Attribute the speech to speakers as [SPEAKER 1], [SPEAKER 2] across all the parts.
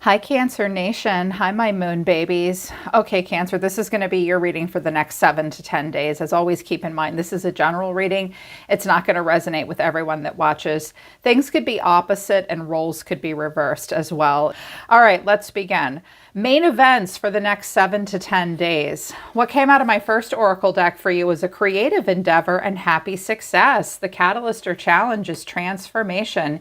[SPEAKER 1] Hi, Cancer Nation. Hi, my moon babies. Okay, Cancer, this is going to be your reading for the next 7 to 10 days. As always, keep in mind, this is a general reading. It's not going to resonate with everyone that watches. Things could be opposite and roles could be reversed as well. All right, let's begin. Main events for the next 7 to 10 days. What came out of my first oracle deck for you was a creative endeavor and happy success. The catalyst or challenge is transformation.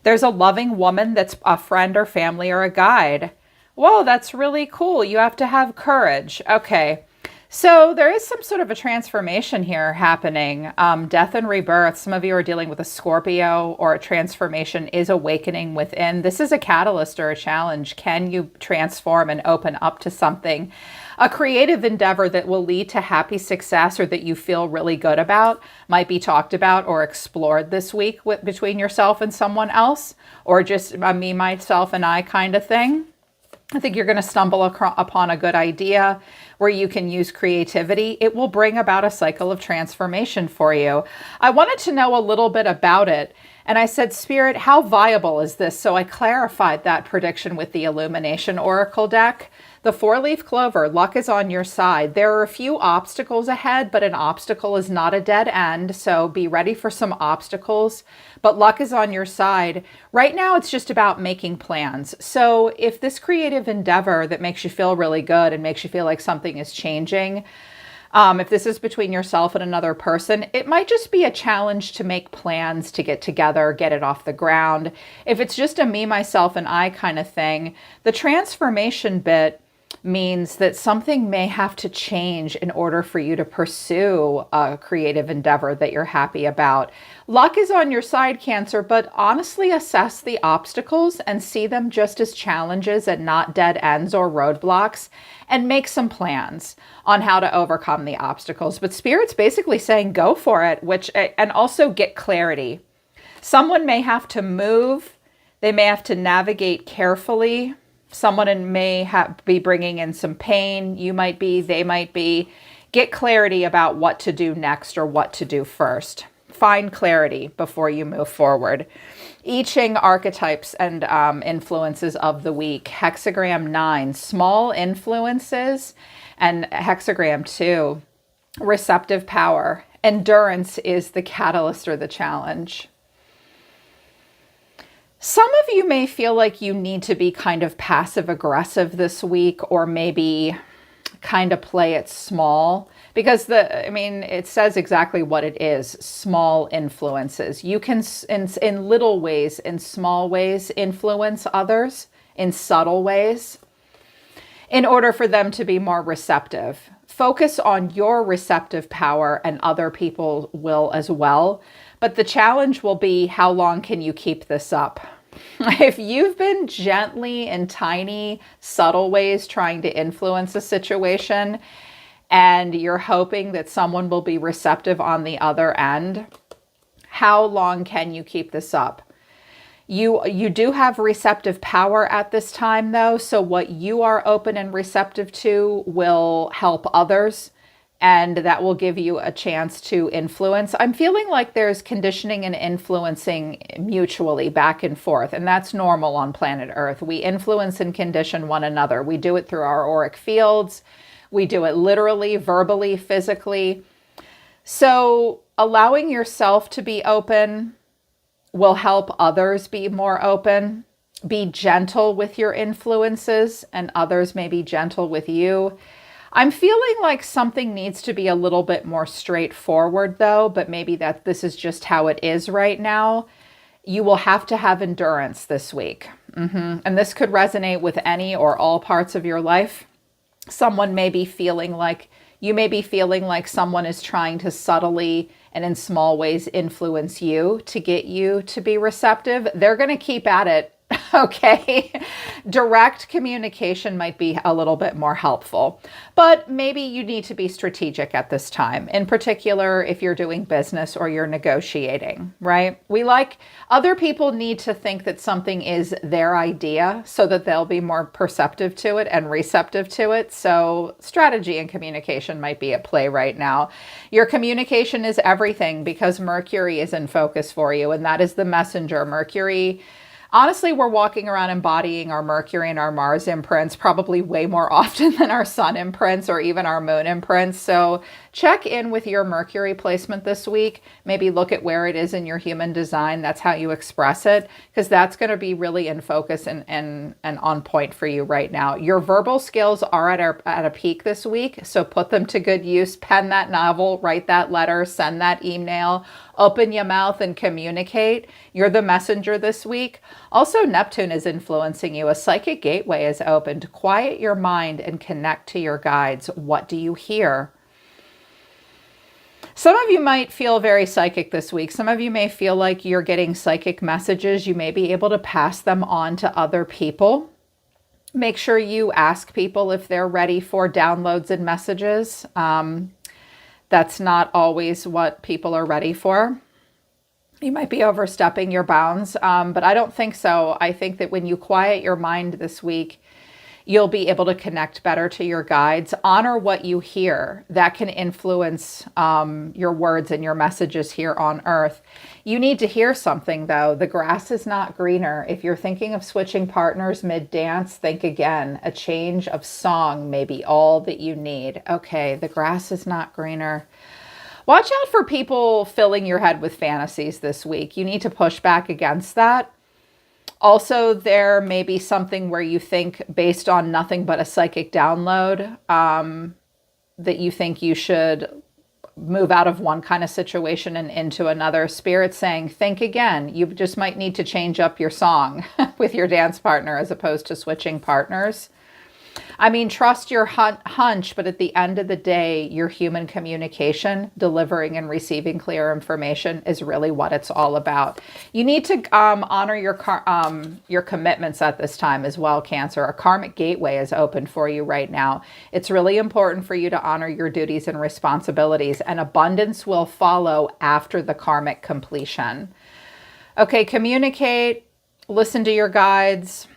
[SPEAKER 1] There's a loving woman that's a friend or family or a guide. Whoa, that's really cool. You have to have courage. Okay. So there is some sort of a transformation here happening. Death and rebirth. Some of you are dealing with a Scorpio, or a transformation is awakening within. This is a catalyst or a challenge. Can you transform and open up to something? A creative endeavor that will lead to happy success or that you feel really good about might be talked about or explored this week between yourself and someone else, or just a me, myself, and I kind of thing. I think you're going to stumble upon a good idea where you can use creativity. It will bring about a cycle of transformation for you. I wanted to know a little bit about it. And I said, Spirit, how viable is this? So I clarified that prediction with the Illumination Oracle deck. The four-leaf clover, luck is on your side. There are a few obstacles ahead, but an obstacle is not a dead end. So be ready for some obstacles, but luck is on your side. Right now, it's just about making plans. So if this creative endeavor that makes you feel really good and makes you feel like something is changing, if this is between yourself and another person, it might just be a challenge to make plans to get together, get it off the ground. If it's just a me, myself, and I kind of thing, the transformation bit means that something may have to change in order for you to pursue a creative endeavor that you're happy about. Luck is on your side, Cancer, but honestly assess the obstacles and see them just as challenges and not dead ends or roadblocks, and make some plans on how to overcome the obstacles. But Spirit's basically saying go for it, and also get clarity. Someone may have to move. They may have to navigate carefully. Someone may be bringing in some pain. You might be, they might be. Get clarity about what to do next or what to do first. Find clarity before you move forward. I Ching archetypes and influences of the week. Hexagram 9, small influences, and hexagram 2, receptive power. Endurance is the catalyst or the challenge. Some of you may feel like you need to be kind of passive aggressive this week, or maybe kind of play it small, because it says exactly what it is. Small influences. You can, in little ways, in small ways, influence others in subtle ways in order for them to be more receptive. Focus on your receptive power, and other people will as well. But the challenge will be, how long can you keep this up? If you've been gently in tiny, subtle ways trying to influence a situation, and you're hoping that someone will be receptive on the other end, how long can you keep this up? You do have receptive power at this time, though, so what you are open and receptive to will help others, and that will give you a chance to influence. I'm feeling like there's conditioning and influencing mutually back and forth, and that's normal on planet Earth. We influence and condition one another. We do it through our auric fields. We do it literally, verbally, physically. So allowing yourself to be open will help others be more open. Be gentle with your influences, and others may be gentle with you. I'm feeling like something needs to be a little bit more straightforward, though, but maybe that this is just how it is right now. You will have to have endurance this week. And this could resonate with any or all parts of your life. You may be feeling like someone is trying to subtly and in small ways influence you to get you to be receptive. They're going to keep at it. Okay. Direct communication might be a little bit more helpful, but maybe you need to be strategic at this time. In particular, if you're doing business or you're negotiating, right? Other people need to think that something is their idea so that they'll be more perceptive to it and receptive to it. So strategy and communication might be at play right now. Your communication is everything because Mercury is in focus for you, and that is the messenger. Mercury Honestly, we're walking around embodying our Mercury and our Mars imprints probably way more often than our Sun imprints or even our Moon imprints. So check in with your Mercury placement this week. Maybe look at where it is in your human design. That's how you express it, because that's going to be really in focus and on point for you right now. Your verbal skills are at a peak this week, so put them to good use. Pen that novel, write that letter, send that email. Open your mouth and communicate. You're the messenger this week. Also, Neptune is influencing you. A psychic gateway is opened. Quiet your mind and connect to your guides. What do you hear? Some of you might feel very psychic this week. Some of you may feel like you're getting psychic messages. You may be able to pass them on to other people. Make sure you ask people if they're ready for downloads and messages. That's not always what people are ready for. You might be overstepping your bounds, but I don't think so. I think that when you quiet your mind this week, you'll be able to connect better to your guides. Honor what you hear. That can influence your words and your messages here on Earth. You need to hear something, though. The grass is not greener. If you're thinking of switching partners mid-dance, think again. A change of song may be all that you need. Okay, the grass is not greener. Watch out for people filling your head with fantasies this week. You need to push back against that. Also, there may be something where you think, based on nothing but a psychic download, that you think you should move out of one kind of situation and into another. Spirit's saying, think again. You just might need to change up your song with your dance partner as opposed to switching partners. I mean, trust your hunch, but at the end of the day, your human communication, delivering and receiving clear information is really what it's all about. You need to honor your commitments at this time as well, Cancer. A karmic gateway is open for you right now. It's really important for you to honor your duties and responsibilities, and abundance will follow after the karmic completion. Okay, communicate, listen to your guides.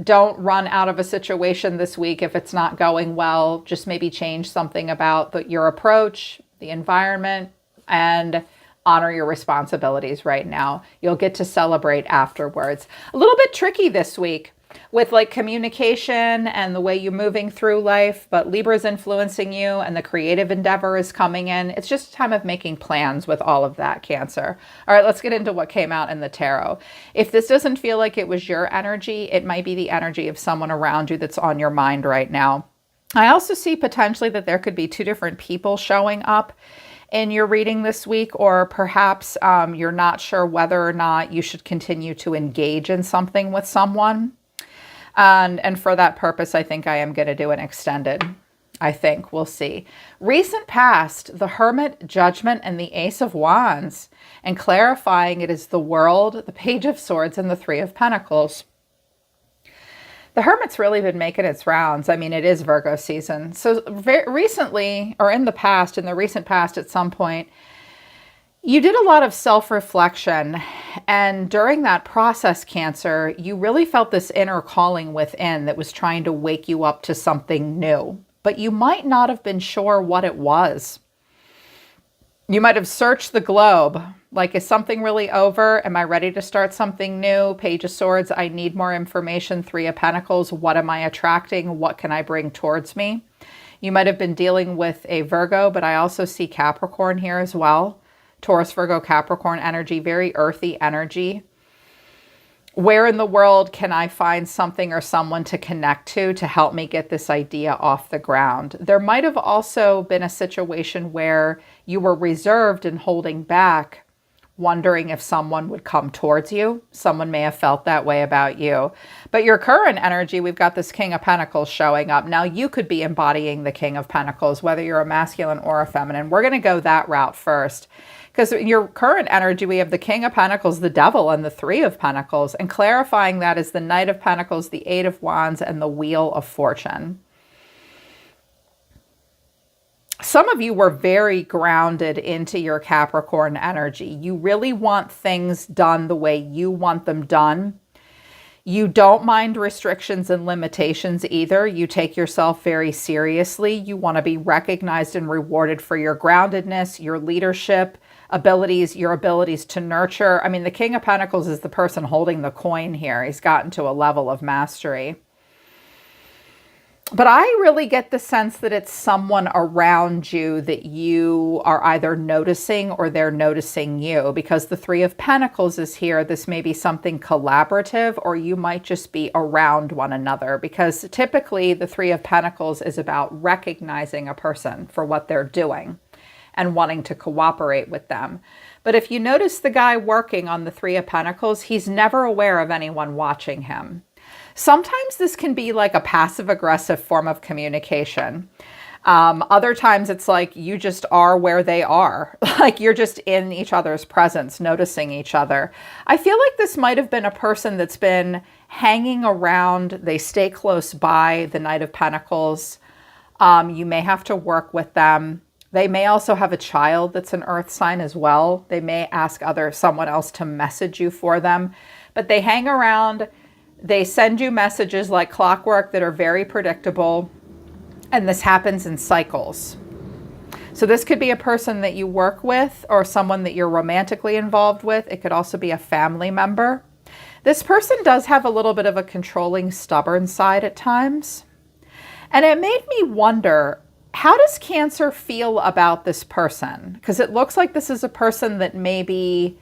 [SPEAKER 1] Don't run out of a situation this week if it's not going well. Just maybe change something about your approach, the environment, and honor your responsibilities right now. You'll get to celebrate afterwards. A little bit tricky this week with like communication and the way you're moving through life, but Libra's influencing you and the creative endeavor is coming in. It's just a time of making plans with all of that, Cancer. All right, let's get into what came out in the tarot. If this doesn't feel like it was your energy, it might be the energy of someone around you that's on your mind right now. I also see potentially that there could be two different people showing up in your reading this week, or perhaps you're not sure whether or not you should continue to engage in something with someone. And for that purpose, I think I am going to do an extended. I think. We'll see. Recent past, the Hermit, Judgment, and the Ace of Wands. And clarifying, it is the World, the Page of Swords, and the Three of Pentacles. The Hermit's really been making its rounds. I mean, it is Virgo season. So very recently, or in the recent past at some point, you did a lot of self-reflection, and during that process, Cancer, you really felt this inner calling within that was trying to wake you up to something new, but you might not have been sure what it was. You might have searched the globe, like, is something really over? Am I ready to start something new? Page of Swords, I need more information. Three of Pentacles, what am I attracting? What can I bring towards me? You might have been dealing with a Virgo, but I also see Capricorn here as well. Taurus, Virgo, Capricorn energy, very earthy energy. Where in the world can I find something or someone to connect to help me get this idea off the ground? There might have also been a situation where you were reserved and holding back, wondering if someone would come towards you. Someone may have felt that way about you. But your current energy, we've got this King of Pentacles showing up. Now you could be embodying the King of Pentacles, whether you're a masculine or a feminine. We're going to go that route first. Because your current energy, we have the King of Pentacles, the Devil, and the Three of Pentacles. And clarifying that is the Knight of Pentacles, the Eight of Wands, and the Wheel of Fortune. Some of you were very grounded into your Capricorn energy. You really want things done the way you want them done. You don't mind restrictions and limitations either. You take yourself very seriously. You want to be recognized and rewarded for your groundedness, your leadership, abilities, your abilities to nurture. I mean, the King of Pentacles is the person holding the coin here. He's gotten to a level of mastery. But I really get the sense that it's someone around you that you are either noticing or they're noticing you, because the Three of Pentacles is here. This may be something collaborative, or you might just be around one another, because typically the Three of Pentacles is about recognizing a person for what they're doing and wanting to cooperate with them. But if you notice the guy working on the Three of Pentacles, he's never aware of anyone watching him. Sometimes this can be like a passive-aggressive form of communication. Other times it's like you just are where they are. Like you're just in each other's presence, noticing each other. I feel like this might have been a person that's been hanging around. They stay close by the Knight of Pentacles. You may have to work with them. They may also have a child that's an earth sign as well. They may ask someone else to message you for them. But they hang around. They send you messages like clockwork that are very predictable, and this happens in cycles. So this could be a person that you work with or someone that you're romantically involved with. It could also be a family member. This person does have a little bit of a controlling, stubborn side at times. And it made me wonder, how does Cancer feel about this person? Because it looks like this is a person that maybe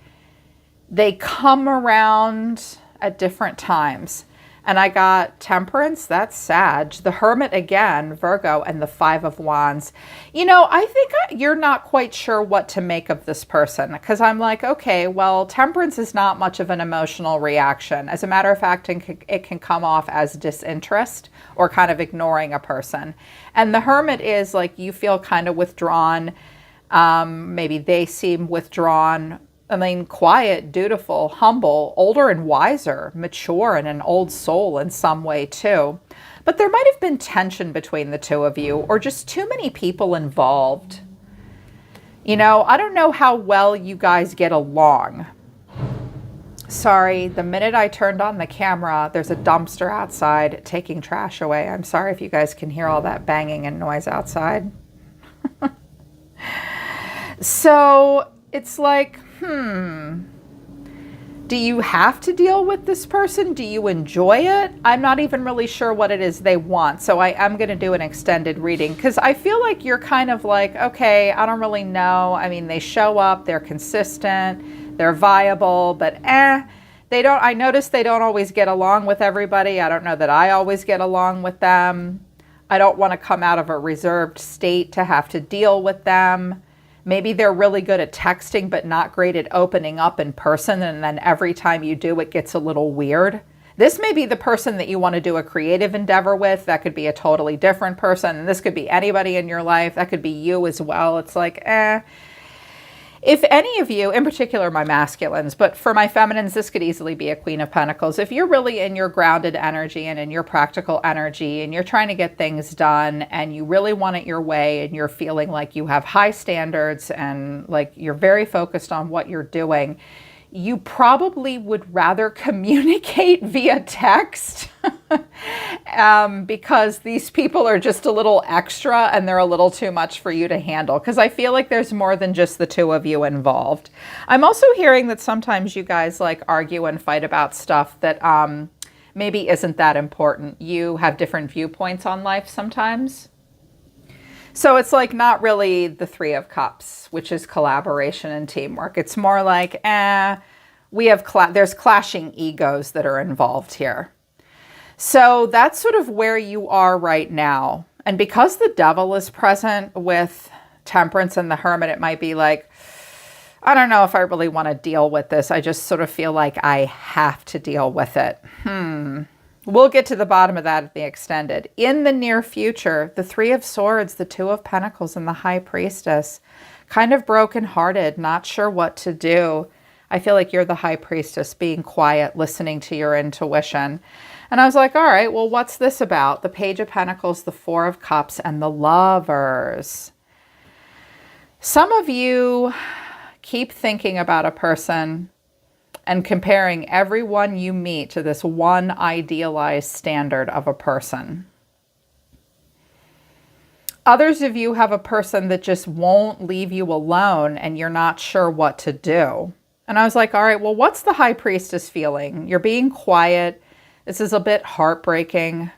[SPEAKER 1] they come around at different times. And I got Temperance, that's Sag, the Hermit again, Virgo, and the Five of Wands. You know, I think you're not quite sure what to make of this person, because I'm like, okay, well, Temperance is not much of an emotional reaction. As a matter of fact, it can come off as disinterest or kind of ignoring a person. And the Hermit is like, you feel kind of withdrawn. Maybe they seem withdrawn. I mean, quiet, dutiful, humble, older and wiser, mature, and an old soul in some way too. But there might have been tension between the two of you, or just too many people involved. You know, I don't know how well you guys get along. Sorry, the minute I turned on the camera, there's a dumpster outside taking trash away. I'm sorry if you guys can hear all that banging and noise outside. So it's like, do you have to deal with this person? Do you enjoy it? I'm not even really sure what it is they want. So I am going to do an extended reading, because I feel like you're kind of like, okay, I don't really know. I mean, they show up, they're consistent, they're viable, but I notice they don't always get along with everybody. I don't know that I always get along with them. I don't want to come out of a reserved state to have to deal with them. Maybe they're really good at texting, but not great at opening up in person. And then every time you do, it gets a little weird. This may be the person that you want to do a creative endeavor with. That could be a totally different person. And this could be anybody in your life. That could be you as well. It's like, If any of you, in particular my masculines, but for my feminines, this could easily be a Queen of Pentacles. If you're really in your grounded energy and in your practical energy and you're trying to get things done and you really want it your way and you're feeling like you have high standards and like you're very focused on what you're doing, you probably would rather communicate via text because these people are just a little extra and they're a little too much for you to handle, because I feel like there's more than just the two of you involved. I'm also hearing that sometimes you guys like argue and fight about stuff that maybe isn't that important. You have different viewpoints on life sometimes. So it's like not really the Three of Cups, which is collaboration and teamwork. It's more like, there's clashing egos that are involved here. So that's sort of where you are right now. And because the Devil is present with Temperance and the Hermit, it might be like, I don't know if I really want to deal with this. I just sort of feel like I have to deal with it. We'll get to the bottom of that at the extended. In the near future, the Three of Swords, the Two of Pentacles, and the High Priestess, kind of brokenhearted, not sure what to do. I feel like you're the High Priestess, being quiet, listening to your intuition. And I was like, all right, well, what's this about? The Page of Pentacles, the Four of Cups, and the Lovers. Some of you keep thinking about a person and comparing everyone you meet to this one idealized standard of a person. Others of you have a person that just won't leave you alone and you're not sure what to do. And I was like, all right, well, what's the high priestess feeling? You're being quiet. This is a bit heartbreaking.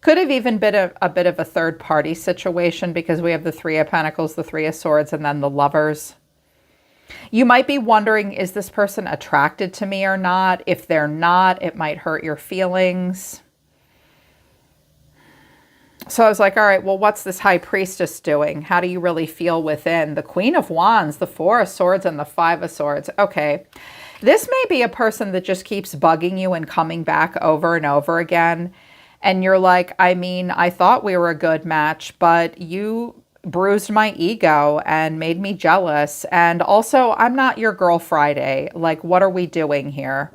[SPEAKER 1] Could have even been a bit of a third party situation because we have the Three of Pentacles, the Three of Swords, and then the Lovers. You might be wondering, is this person attracted to me or not? If they're not, it might hurt your feelings. So I was like, all right, well, what's this high priestess doing? How do you really feel within? The Queen of Wands, the Four of Swords, and the Five of Swords. Okay, this may be a person that just keeps bugging you and coming back over and over again. And you're like, I mean, I thought we were a good match, but you bruised my ego and made me jealous. And also, I'm not your girl Friday. Like, what are we doing here?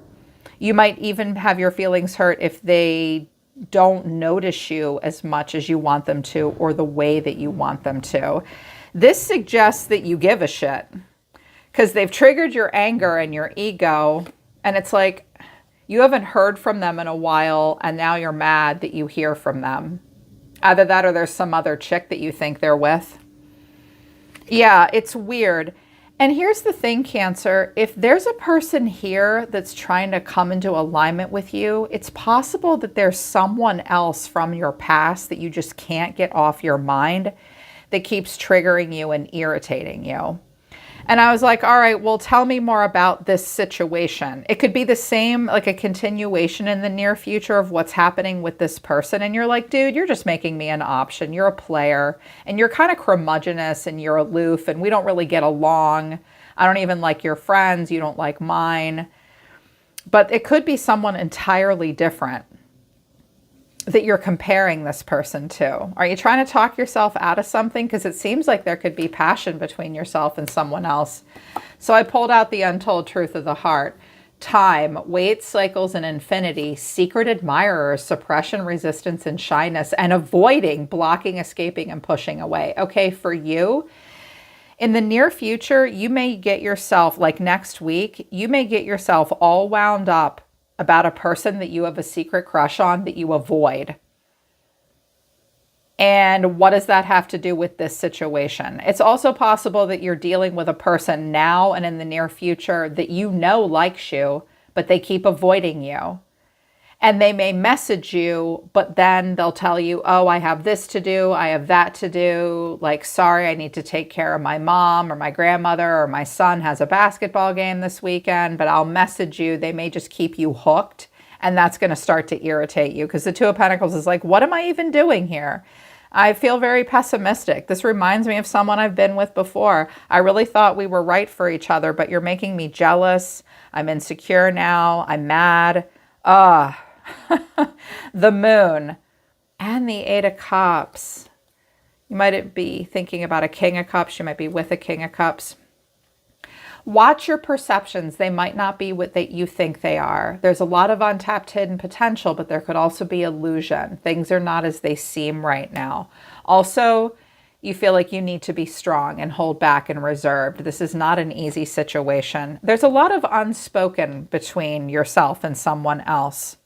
[SPEAKER 1] You might even have your feelings hurt if they don't notice you as much as you want them to or the way that you want them to. This suggests that you give a shit because they've triggered your anger and your ego. And it's like you haven't heard from them in a while and now you're mad that you hear from them. Either that or there's some other chick that you think they're with. Yeah, it's weird. And here's the thing, Cancer, if there's a person here that's trying to come into alignment with you, it's possible that there's someone else from your past that you just can't get off your mind that keeps triggering you and irritating you. And I was like, all right, well, tell me more about this situation. It could be the same, like a continuation in the near future of what's happening with this person. And you're like, dude, you're just making me an option. You're a player and you're kind of curmudgeonous and you're aloof and we don't really get along. I don't even like your friends. You don't like mine. But it could be someone entirely different that you're comparing this person to. Are you trying to talk yourself out of something? Because it seems like there could be passion between yourself and someone else. So I pulled out the untold truth of the heart. Time, wait, cycles, and infinity, secret admirers, suppression, resistance, and shyness, and avoiding, blocking, escaping, and pushing away. Okay, for you, in the near future, you may get yourself, like next week, you may get yourself all wound up about a person that you have a secret crush on that you avoid. And what does that have to do with this situation? It's also possible that you're dealing with a person now and in the near future that you know likes you, but they keep avoiding you. And they may message you, but then they'll tell you, oh, I have this to do, I have that to do. Like, sorry, I need to take care of my mom or my grandmother or my son has a basketball game this weekend, but I'll message you. They may just keep you hooked. And that's going to start to irritate you because the Two of Pentacles is like, what am I even doing here? I feel very pessimistic. This reminds me of someone I've been with before. I really thought we were right for each other, but you're making me jealous. I'm insecure now. I'm mad. The Moon and the Eight of Cups. You might be thinking about a King of Cups. You might be with a King of Cups. Watch your perceptions. They might not be what that you think they are. There's a lot of untapped hidden potential, but there could also be illusion. Things are not as they seem right now. Also, you feel like you need to be strong and hold back and reserved. This is not an easy situation. There's a lot of unspoken between yourself and someone else.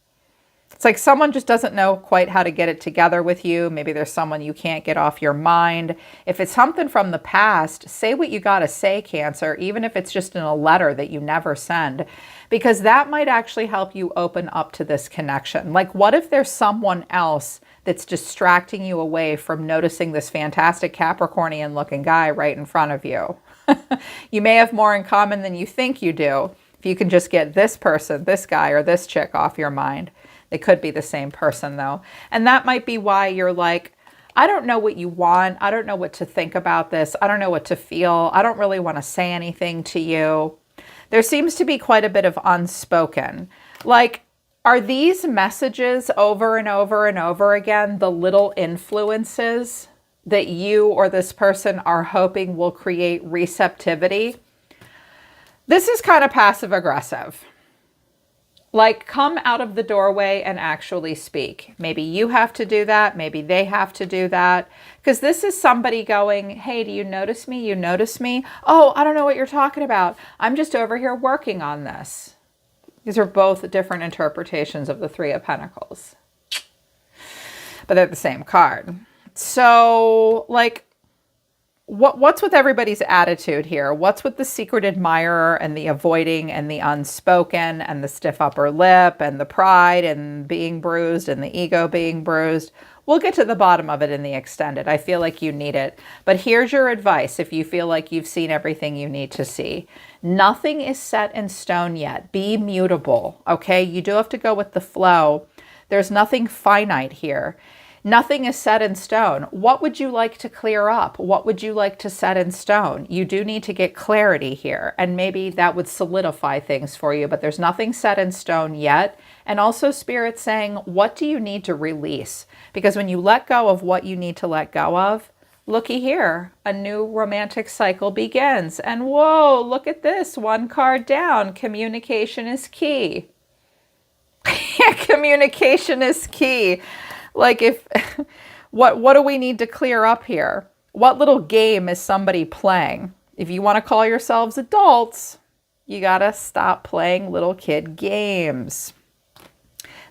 [SPEAKER 1] It's like someone just doesn't know quite how to get it together with you. Maybe there's someone you can't get off your mind. If it's something from the past, say what you got to say, Cancer, even if it's just in a letter that you never send, because that might actually help you open up to this connection. Like, what if there's someone else that's distracting you away from noticing this fantastic Capricornian looking guy right in front of you? You may have more in common than you think you do if you can just get this person, this guy, or this chick off your mind. They could be the same person though. And that might be why you're like, I don't know what you want. I don't know what to think about this. I don't know what to feel. I don't really want to say anything to you. There seems to be quite a bit of unspoken. Like, are these messages over and over and over again the little influences that you or this person are hoping will create receptivity? This is kind of passive aggressive. Like, come out of the doorway and actually speak. Maybe you have to do that. Maybe they have to do that. Because this is somebody going, hey, do you notice me? You notice me? Oh, I don't know what you're talking about. I'm just over here working on this. These are both different interpretations of the Three of Pentacles. But they're the same card. So, like, what's with everybody's attitude here? What's with the secret admirer and the avoiding and the unspoken and the stiff upper lip and the pride and being bruised and the ego being bruised? We'll get to the bottom of it in the extended. I feel like you need it. But here's your advice if you feel like you've seen everything you need to see. Nothing is set in stone yet. Be mutable, okay? You do have to go with the flow. There's nothing finite here. Nothing is set in stone. What would you like to clear up? What would you like to set in stone? You do need to get clarity here, and maybe that would solidify things for you, but there's nothing set in stone yet. And also Spirit saying, what do you need to release? Because when you let go of what you need to let go of, looky here, a new romantic cycle begins. And whoa, look at this, one card down. Communication is key. Communication is key. Like if, what do we need to clear up here? What little game is somebody playing? If you want to call yourselves adults, you got to stop playing little kid games.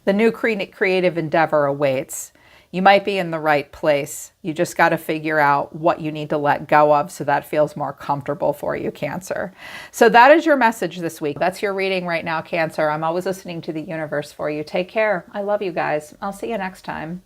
[SPEAKER 1] The new creative endeavor awaits. You might be in the right place. You just got to figure out what you need to let go of so that feels more comfortable for you, Cancer. So that is your message this week. That's your reading right now, Cancer. I'm always listening to the universe for you. Take care. I love you guys. I'll see you next time.